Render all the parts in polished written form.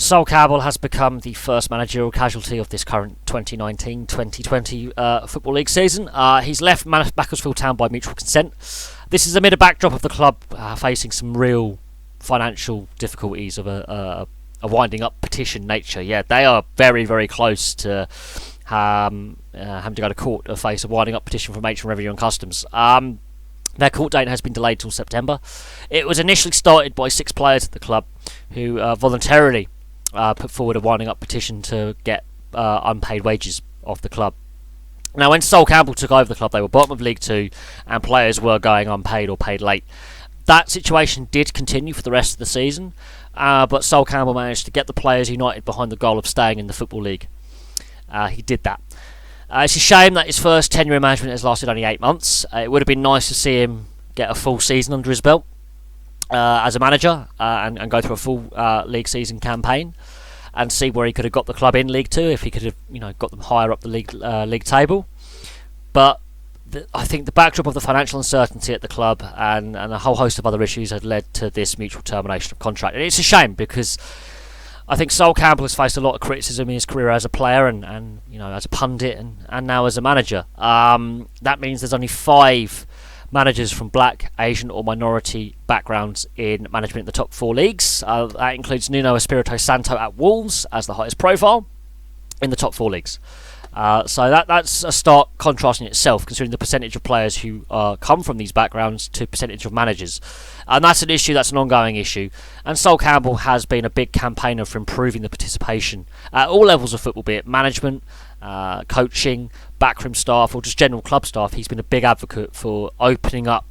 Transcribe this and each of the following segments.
Sol Campbell has become the first managerial casualty of this current 2019-2020 Football League season. He's left Macclesfield Town by mutual consent. This is amid a backdrop of the club facing some real financial difficulties of a winding up petition nature. Yeah, they are very, very close to having to go to court to face a winding up petition from Matron Revenue and Customs. Their court date has been delayed till September. It was initially started by 6 players at the club who voluntarily put forward a winding up petition to get unpaid wages off the club. Now, when Sol Campbell took over the club, they were bottom of League 2 and players were going unpaid or paid late. That situation did continue for the rest of the season, but Sol Campbell managed to get the players united behind the goal of staying in the Football League. He did that. It's a shame that his first tenure in management has lasted only 8 months. It would have been nice to see him get a full season under his belt as a manager and go through a full league season campaign and see where he could have got the club in League 2 if he could have got them higher up the league table. But I think the backdrop of the financial uncertainty at the club and a whole host of other issues had led to this mutual termination of contract. And it's a shame because I think Sol Campbell has faced a lot of criticism in his career as a player and as a pundit and now as a manager. That means there's only 5 managers from black, Asian or minority backgrounds in management in the top 4 leagues. That includes Nuno Espirito Santo at Wolves as the highest profile in the top 4 leagues. So that's a stark contrast in itself, considering the percentage of players who come from these backgrounds to percentage of managers. And that's an issue, that's an ongoing issue. And Sol Campbell has been a big campaigner for improving the participation at all levels of football, be it management, coaching, backroom staff or just general club staff. He's been a big advocate for opening up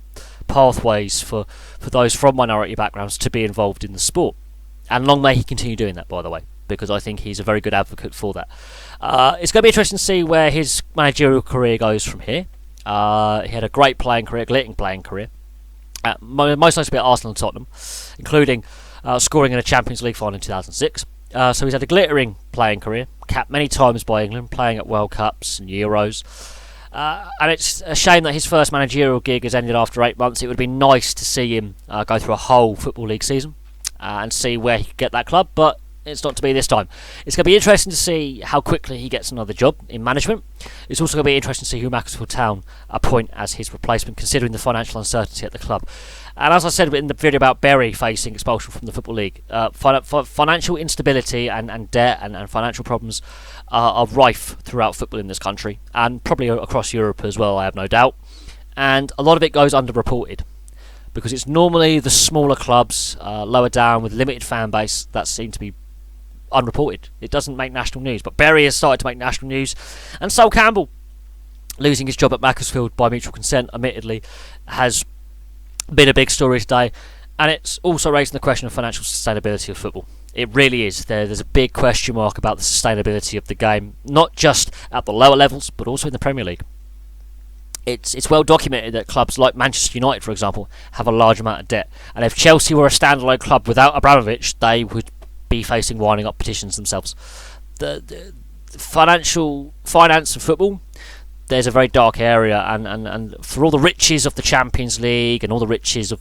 pathways for those from minority backgrounds to be involved in the sport. And long may he continue doing that, by the way, because I think he's a very good advocate for that. It's going to be interesting to see where his managerial career goes from here. He had a great playing career, glittering playing career, most notably at Arsenal and Tottenham, including scoring in a Champions League final in 2006. So he's had a glittering playing career, capped many times by England, playing at World Cups and Euros. And it's a shame that his first managerial gig has ended after 8 months. It would be nice to see him go through a whole Football League season and see where he could get that club, but it's not to be this time. It's going to be interesting to see how quickly he gets another job in management. It's also going to be interesting to see who Macclesfield Town appoint as his replacement, considering the financial uncertainty at the club. And as I said in the video about Bury facing expulsion from the Football League, financial instability and debt and financial problems are rife throughout football in this country, and probably across Europe as well, I have no doubt. And a lot of it goes underreported, because it's normally the smaller clubs, lower down with limited fan base, that seem to be unreported. It doesn't make national news, but Bury has started to make national news, and Sol Campbell losing his job at Macclesfield by mutual consent, admittedly, has been a big story today, and it's also raising the question of financial sustainability of football. It really is. There's a big question mark about the sustainability of the game, not just at the lower levels, but also in the Premier League. It's well documented that clubs like Manchester United, for example, have a large amount of debt, and if Chelsea were a standalone club without Abramovich, they would be facing winding up petitions themselves. The finance of football, there's a very dark area, and for all the riches of the Champions League and all the riches of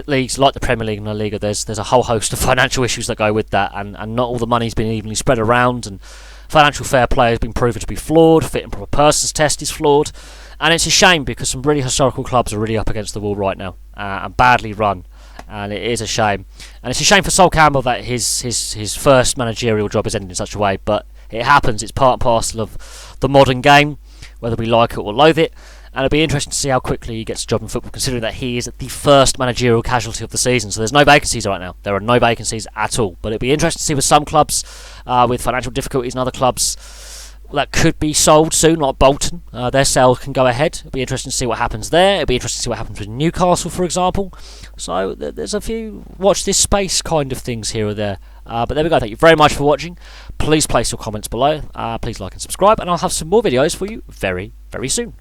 leagues like the Premier League and La Liga, there's a whole host of financial issues that go with that, and not all the money's been evenly spread around, and financial fair play has been proven to be flawed, fit and proper persons test is flawed, and it's a shame because some really historical clubs are really up against the wall right now, and badly run. And it is a shame, and it's a shame for Sol Campbell that his first managerial job is ending in such a way. But it happens; it's part and parcel of the modern game, whether we like it or loathe it. And it'll be interesting to see how quickly he gets a job in football, considering that he is the first managerial casualty of the season. So there's no vacancies right now. There are no vacancies at all. But it'll be interesting to see with some clubs with financial difficulties and other clubs that could be sold soon, like Bolton. Their sale can go ahead. It'll be interesting to see what happens there. It'll be interesting to see what happens with Newcastle, for example. So there's a few watch this space kind of things here or there. But there we go. Thank you very much for watching. Please place your comments below. Please like and subscribe, and I'll have some more videos for you very, very soon.